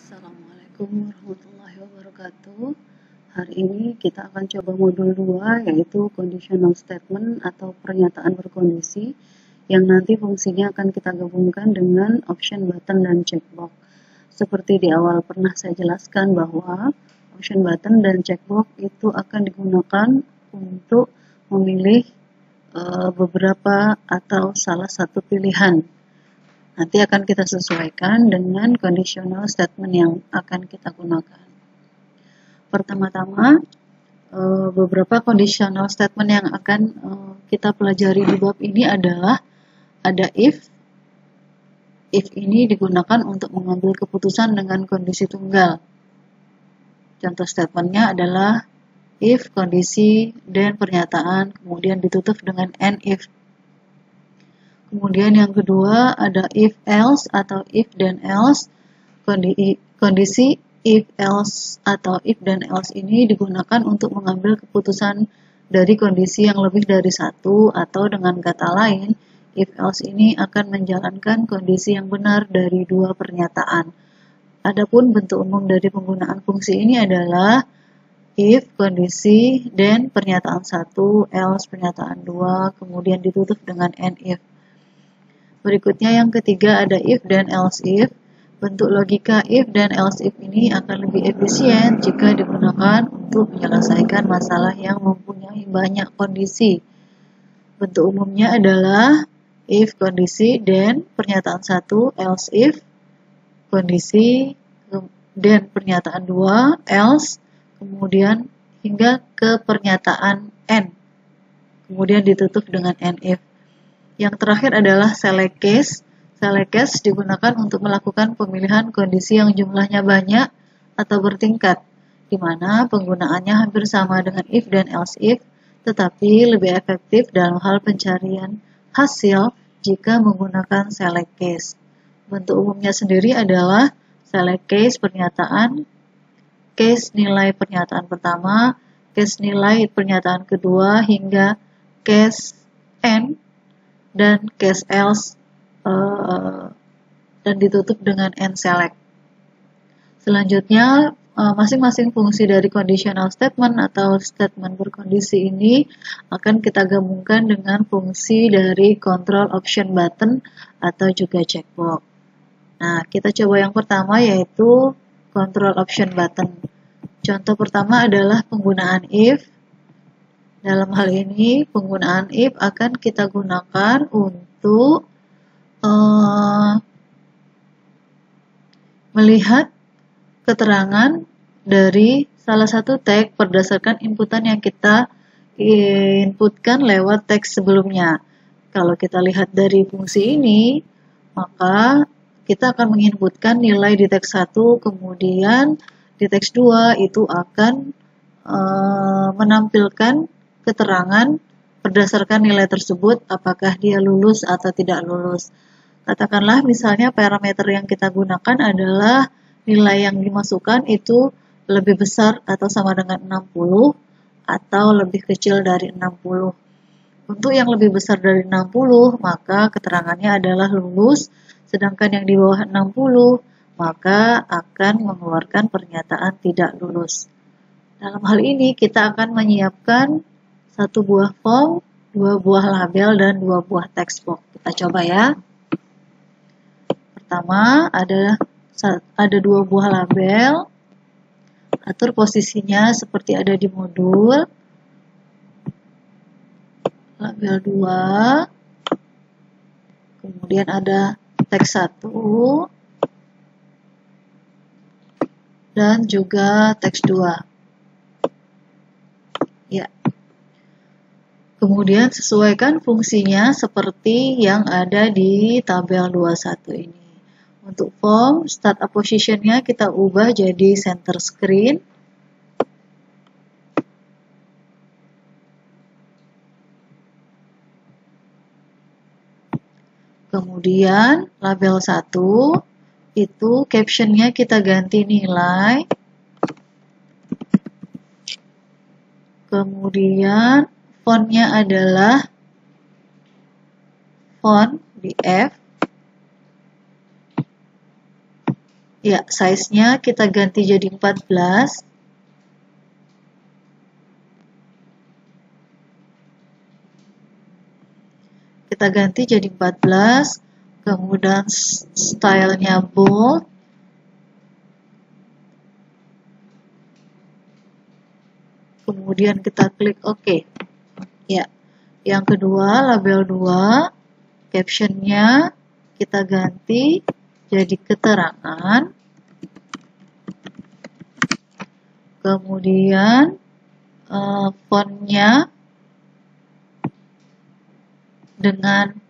Assalamualaikum warahmatullahi wabarakatuh. Hari ini kita akan coba modul 2, yaitu conditional statement atau pernyataan berkondisi, yang nanti fungsinya akan kita gabungkan dengan option button dan checkbox. Seperti di awal pernah saya jelaskan bahwa option button dan checkbox itu akan digunakan untuk memilih beberapa atau salah satu pilihan. Nanti akan kita sesuaikan dengan conditional statement yang akan kita gunakan. Pertama-tama, beberapa conditional statement yang akan kita pelajari di bab ini adalah ada if. If ini digunakan untuk mengambil keputusan dengan kondisi tunggal. Contoh statementnya adalah if, kondisi, dan pernyataan, kemudian ditutup dengan and if. Kemudian yang kedua ada if else atau if dan else. Kondisi if else atau if dan else ini digunakan untuk mengambil keputusan dari kondisi yang lebih dari satu, atau dengan kata lain, if else ini akan menjalankan kondisi yang benar dari dua pernyataan. Adapun bentuk umum dari penggunaan fungsi ini adalah if, kondisi, dan pernyataan 1, else, pernyataan 2, kemudian ditutup dengan and if. Berikutnya yang ketiga ada if dan else if. Bentuk logika if dan else if ini akan lebih efisien jika digunakan untuk menyelesaikan masalah yang mempunyai banyak kondisi. Bentuk umumnya adalah if, kondisi, dan pernyataan 1, else if, kondisi, dan pernyataan 2, else, kemudian hingga ke pernyataan and, kemudian ditutup dengan and if. Yang terakhir adalah select case. Select case digunakan untuk melakukan pemilihan kondisi yang jumlahnya banyak atau bertingkat, di mana penggunaannya hampir sama dengan if dan else if, tetapi lebih efektif dalam hal pencarian hasil jika menggunakan select case. Bentuk umumnya sendiri adalah select case pernyataan, case nilai pernyataan pertama, case nilai pernyataan kedua, hingga case and, dan case else, dan ditutup dengan and select. Selanjutnya, masing-masing fungsi dari conditional statement atau statement berkondisi ini akan kita gabungkan dengan fungsi dari control option button atau juga checkbox. Nah, kita coba yang pertama, yaitu control option button. Contoh pertama adalah penggunaan if. Dalam hal ini, penggunaan if akan kita gunakan untuk melihat keterangan dari salah satu tag berdasarkan inputan yang kita inputkan lewat teks sebelumnya. Kalau kita lihat dari fungsi ini, maka kita akan menginputkan nilai di teks 1, kemudian di teks 2 itu akan menampilkan keterangan berdasarkan nilai tersebut, apakah dia lulus atau tidak lulus. Katakanlah misalnya parameter yang kita gunakan adalah nilai yang dimasukkan itu lebih besar atau sama dengan 60 atau lebih kecil dari 60. Untuk yang lebih besar dari 60, maka keterangannya adalah lulus, sedangkan yang di bawah 60, maka akan mengeluarkan pernyataan tidak lulus. Dalam hal ini kita akan menyiapkan 1 buah form, 2 buah label, dan 2 buah text box. Kita coba ya. Pertama, ada 2 buah label. Atur posisinya seperti ada di modul. Label 2. Kemudian ada teks 1. Dan juga teks 2. Ya. Kemudian sesuaikan fungsinya seperti yang ada di tabel 21 ini. Untuk form, start up position-nya kita ubah jadi center screen. Kemudian label 1, itu caption-nya kita ganti nilai. Kemudian font-nya adalah font di F. Ya, size-nya kita ganti jadi 14. Kita ganti jadi 14. Kemudian stylenya bold. Kemudian kita klik OK. Ya. Yang kedua, label 2, captionnya kita ganti jadi keterangan. Kemudian fontnya dengan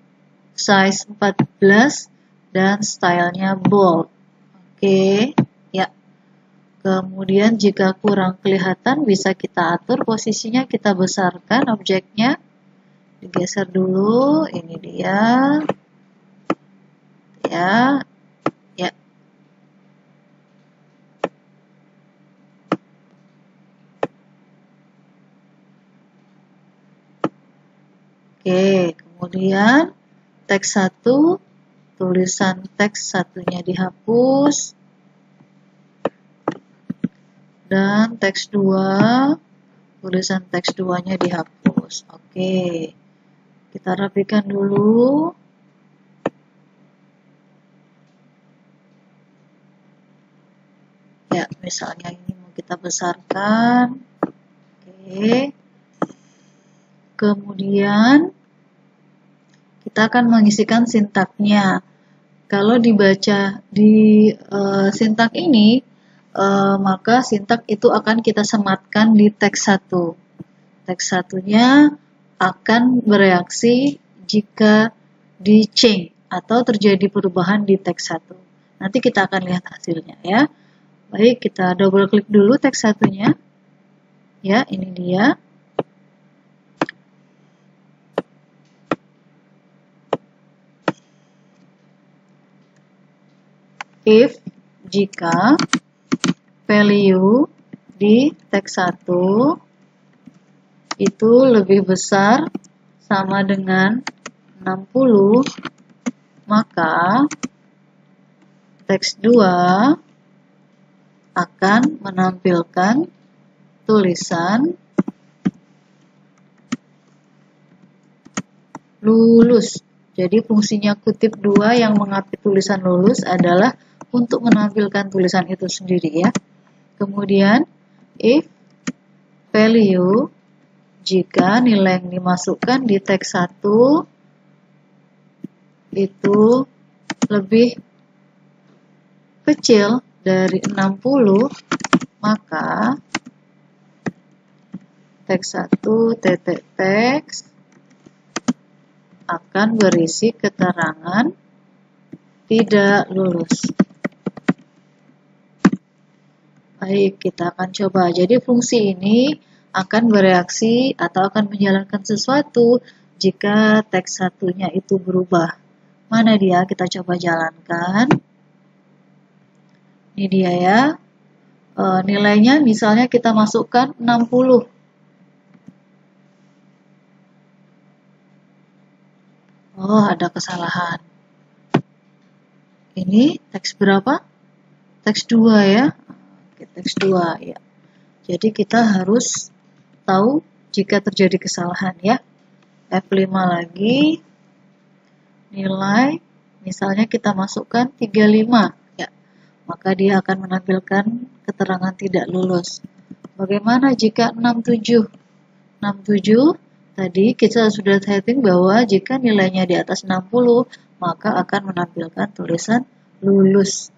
size 14 dan stylenya bold. Oke, ya. Kemudian jika kurang kelihatan bisa kita atur posisinya, kita besarkan objeknya. Digeser dulu, ini dia. Ya. Ya. Oke, kemudian teks 1, tulisan teks satunya dihapus. Dan teks 2, tulisan teks 2-nya dihapus. Oke, kita rapikan dulu. Ya, misalnya ini mau kita besarkan. Oke. Kemudian kita akan mengisikan sintaknya. Kalau dibaca di sintak ini, maka sintak itu akan kita sematkan di teks 1. Teks satunya akan bereaksi jika di change atau terjadi perubahan di teks 1. Nanti kita akan lihat hasilnya ya. Baik, kita double klik dulu teks satunya. Ya, ini dia. If, jika value di teks 1 itu lebih besar sama dengan 60, maka teks 2 akan menampilkan tulisan lulus. Jadi fungsinya kutip 2 yang mengapit tulisan lulus adalah untuk menampilkan tulisan itu sendiri ya. Kemudian if value, jika nilai yang dimasukkan di teks 1 itu lebih kecil dari 60, maka teks 1 teks akan berisi keterangan tidak lulus. Baik, kita akan coba. Jadi fungsi ini akan bereaksi atau akan menjalankan sesuatu jika teks satunya itu berubah. Mana dia? Kita coba jalankan. Ini dia ya. Nilainya misalnya kita masukkan 60. Oh, ada kesalahan. Ini teks berapa? Teks 2 ya. Oke, teks 2 ya. Jadi kita harus tahu jika terjadi kesalahan ya. F5 lagi. Nilai misalnya kita masukkan 35 ya. Maka dia akan menampilkan keterangan tidak lulus. Bagaimana jika 67? 67 tadi kita sudah setting bahwa jika nilainya di atas 60 maka akan menampilkan tulisan lulus.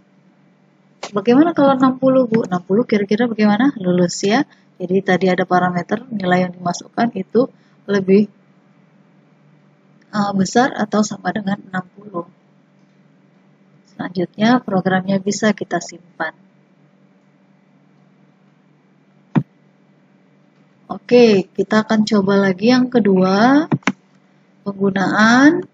Bagaimana kalau 60 Bu? 60 kira-kira bagaimana? Lulus ya. Jadi tadi ada parameter nilai yang dimasukkan itu lebih besar atau sama dengan 60. Selanjutnya programnya bisa kita simpan. Oke, kita akan coba lagi yang kedua, penggunaan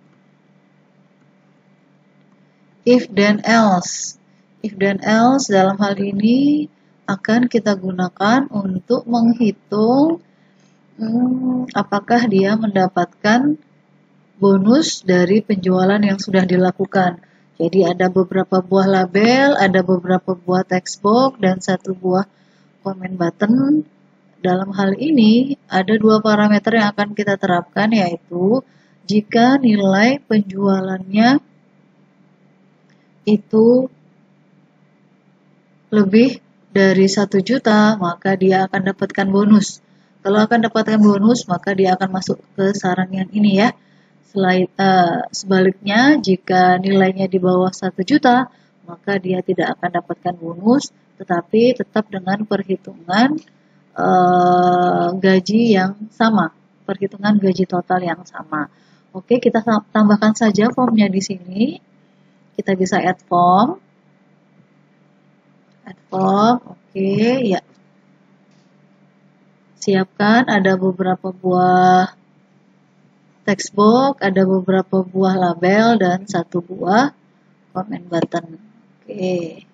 if then else. If then else dalam hal ini akan kita gunakan untuk menghitung apakah dia mendapatkan bonus dari penjualan yang sudah dilakukan. Jadi ada beberapa buah label, ada beberapa buah text box, dan satu buah comment button. Dalam hal ini, ada dua parameter yang akan kita terapkan, yaitu jika nilai penjualannya itu lebih dari 1 juta, maka dia akan dapatkan bonus. Kalau akan dapatkan bonus, maka dia akan masuk ke saran yang ini ya. Sebaliknya, jika nilainya di bawah 1 juta, maka dia tidak akan dapatkan bonus, tetapi tetap dengan perhitungan gaji yang sama, perhitungan gaji total yang sama. Oke, kita tambahkan saja formnya di sini. Kita bisa add form. Oke, ya. Siapkan, ada beberapa buah text box, ada beberapa buah label, dan satu buah comment button. Oke.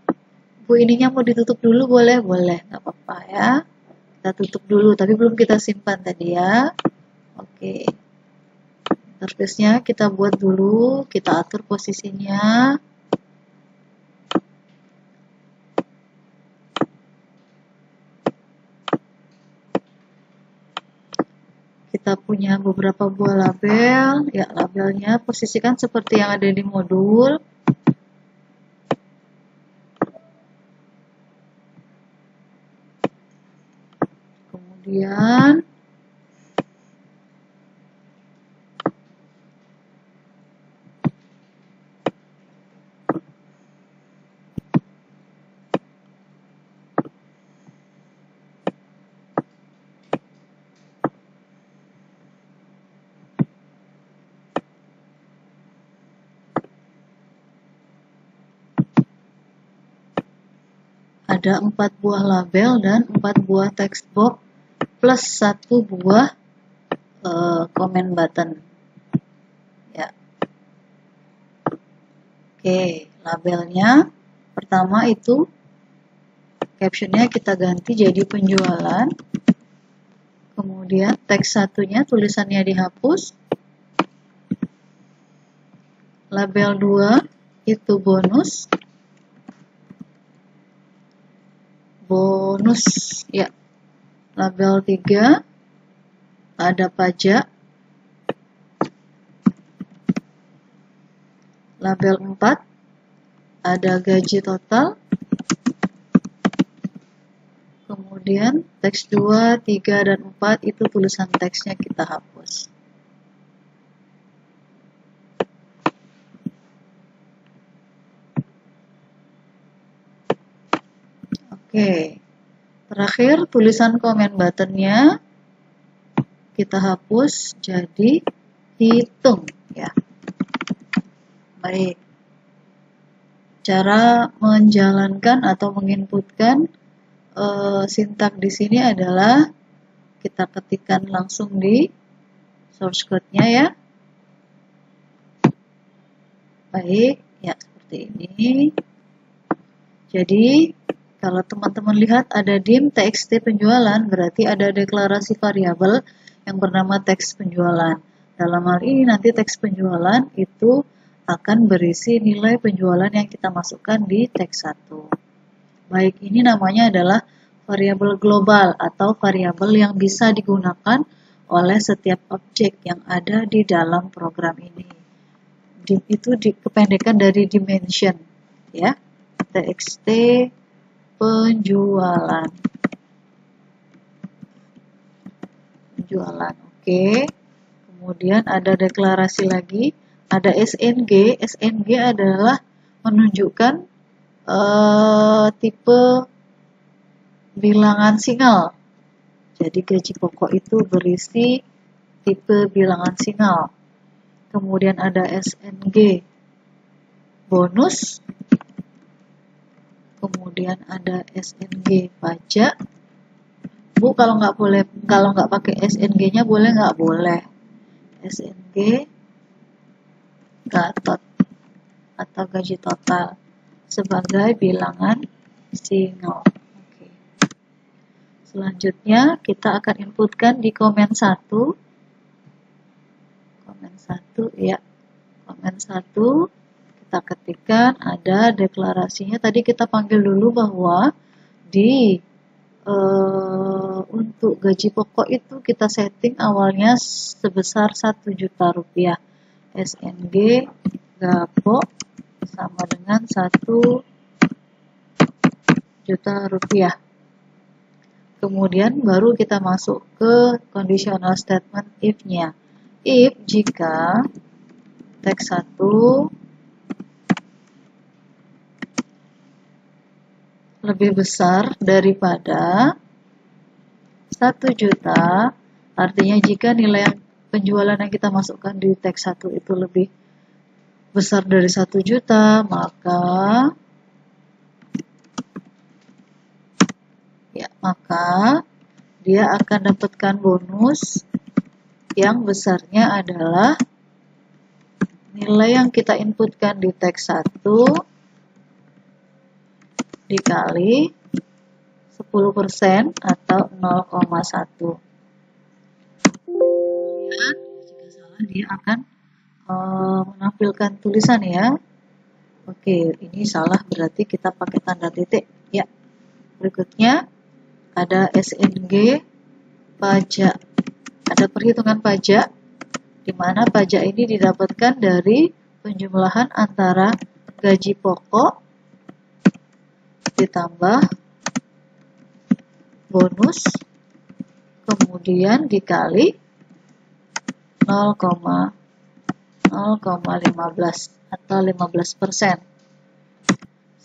Bu, ininya mau ditutup dulu boleh? Boleh, nggak apa-apa ya. Kita tutup dulu, tapi belum kita simpan tadi ya. Oke. Interface-nya kita buat dulu, kita atur posisinya. Kita punya beberapa buah label, ya labelnya posisikan seperti yang ada di modul. Kemudian ada 4 buah label dan 4 buah text box plus 1 buah comment button. Ya. Oke, labelnya pertama itu captionnya kita ganti jadi penjualan. Kemudian teks satunya tulisannya dihapus. Label 2 itu bonus. Ya. Label 3 ada pajak. Label 4 ada gaji total. Kemudian teks 2, 3, dan 4 itu tulisan teksnya kita hapus. Oke, terakhir tulisan comment buttonnya kita hapus jadi hitung ya. Baik, cara menjalankan atau menginputkan sintak di sini adalah kita ketikkan langsung di source code-nya ya. Baik, ya seperti ini. Jadi kalau teman-teman lihat ada dim txt penjualan, berarti ada deklarasi variabel yang bernama teks penjualan. Dalam hal ini nanti teks penjualan itu akan berisi nilai penjualan yang kita masukkan di teks 1. Baik, ini namanya adalah variabel global atau variabel yang bisa digunakan oleh setiap objek yang ada di dalam program ini. Dim itu kependekan dari dimension ya. Txt penjualan. Oke. Kemudian ada deklarasi lagi, ada SNG. SNG adalah menunjukkan tipe bilangan single. Jadi gaji pokok itu berisi tipe bilangan single. Kemudian ada SNG bonus. Kemudian ada SNG pajak. Bu, kalau nggak pakai SNG-nya boleh nggak? Boleh. SNG gatot atau gaji total sebagai bilangan single. Oke. Selanjutnya kita akan inputkan di komen 1. Komen 1 ya. Komen 1 kita ketikkan, ada deklarasinya. Tadi kita panggil dulu bahwa di untuk gaji pokok itu kita setting awalnya sebesar 1 juta rupiah. SNG Gapo sama dengan 1 juta rupiah. Kemudian baru kita masuk ke conditional statement if-nya. If jika teks 1 lebih besar daripada 1 juta, artinya jika nilai penjualan yang kita masukkan di teks 1 itu lebih besar dari 1 juta, maka dia akan dapatkan bonus yang besarnya adalah nilai yang kita inputkan di teks 1 dikali 10% atau 0,1. Jika salah dia akan menampilkan tulisan ya. Oke, ini salah berarti kita pakai tanda titik. Ya. Berikutnya ada SNG pajak. Ada perhitungan pajak di mana pajak ini didapatkan dari penjumlahan antara gaji pokok ditambah bonus kemudian dikali 0,15 atau 15%.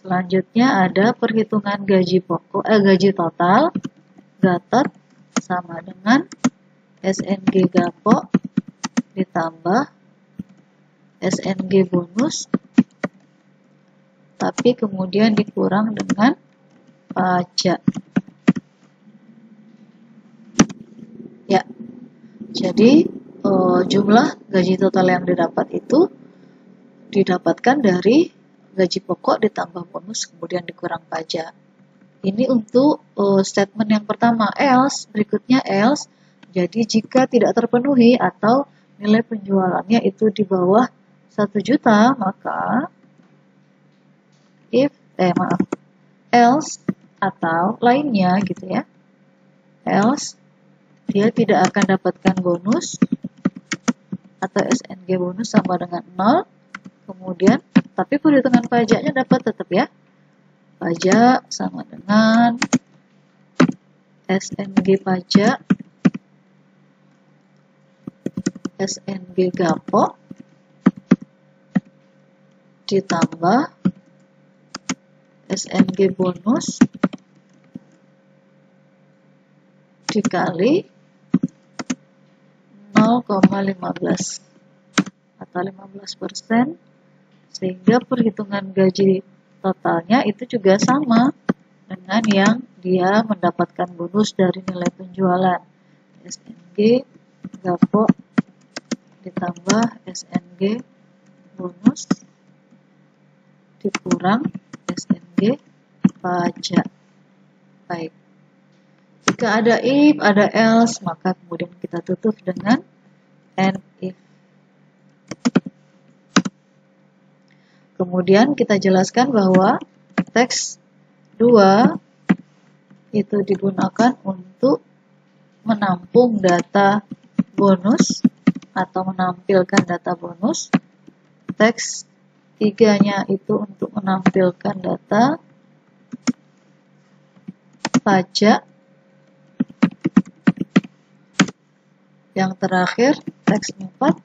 Selanjutnya ada perhitungan gaji total Gatot sama dengan SNG Gapo ditambah SNG bonus tapi kemudian dikurang dengan pajak. Ya. Jadi jumlah gaji total yang didapat itu didapatkan dari gaji pokok ditambah bonus kemudian dikurang pajak. Ini untuk statement yang pertama. Else, berikutnya else. Jadi jika tidak terpenuhi atau nilai penjualannya itu di bawah 1 juta, maka else atau lainnya gitu ya. Else dia tidak akan dapatkan bonus atau SNG bonus sama dengan 0. Kemudian tapi perhitungan pajaknya dapat tetap ya. Pajak sama dengan SNG pajak SNG Gapo ditambah SNG bonus dikali 0,15 atau 15%, sehingga perhitungan gaji totalnya itu juga sama dengan yang dia mendapatkan bonus dari nilai penjualan. SNG Gapo ditambah SNG bonus dikurang SNG pajak. Baik. Jika ada if, ada else, maka kemudian kita tutup dengan and if. Kemudian kita jelaskan bahwa teks 2 itu digunakan untuk menampung data bonus atau menampilkan data bonus. Teks 3-nya itu untuk menampilkan data pajak. Yang terakhir, teks 4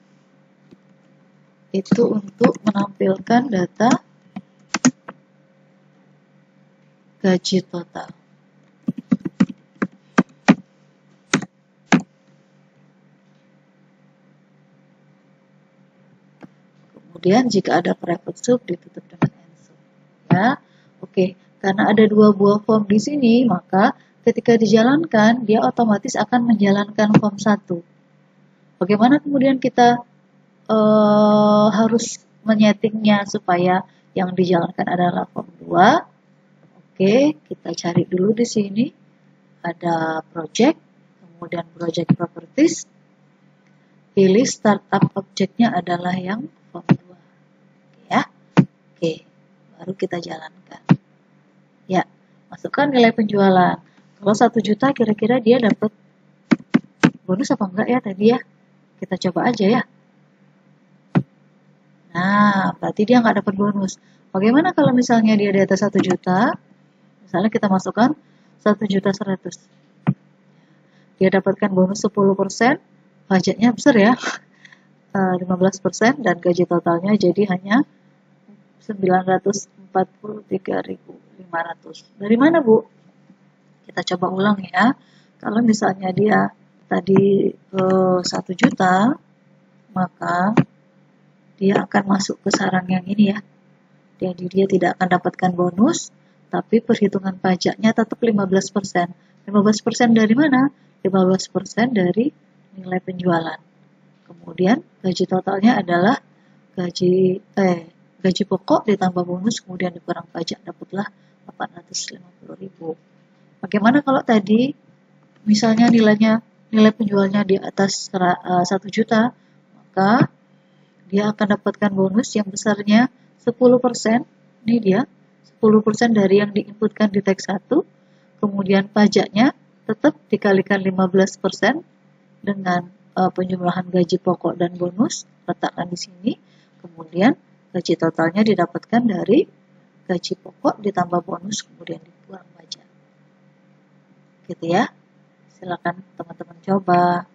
itu untuk menampilkan data gaji total. Kemudian jika ada private sub ditutup dengan end sub. Ya, oke. Karena ada 2 buah form di sini, maka ketika dijalankan dia otomatis akan menjalankan form 1. Bagaimana kemudian kita harus menyetingnya supaya yang dijalankan adalah form 2. Oke, kita cari dulu di sini. Ada project, kemudian project properties. Pilih startup objeknya adalah yang form 2. Ya. baru kita jalankan. Ya, masukkan nilai penjualan. Kalau 1 juta kira-kira dia dapat bonus apa enggak ya tadi ya? Kita coba aja ya. Nah, berarti dia nggak dapat bonus. Bagaimana kalau misalnya dia di atas 1 juta? Misalnya kita masukkan 1.100.000. Dia dapatkan bonus 10%, pajaknya besar ya, 15%, dan gaji totalnya jadi hanya 943.500. Dari mana, Bu? Kita coba ulang ya. Kalau misalnya dia tadi 1 juta, maka dia akan masuk ke sarang yang ini ya. Jadi dia tidak akan dapatkan bonus, tapi perhitungan pajaknya tetap 15%. 15% dari mana? 15% dari nilai penjualan. Kemudian gaji totalnya adalah gaji pokok ditambah bonus, kemudian dikurang pajak, dapatlah 850.000. Bagaimana kalau tadi misalnya nilai penjualnya di atas 1 juta, maka dia akan dapatkan bonus yang besarnya 10%. Ini dia 10% dari yang diinputkan di teks 1. Kemudian pajaknya tetap dikalikan 15% dengan penjumlahan gaji pokok dan bonus, letakkan di sini. Kemudian gaji totalnya didapatkan dari gaji pokok ditambah bonus, kemudian dikurang pajak. Gitu ya. Silakan teman-teman coba.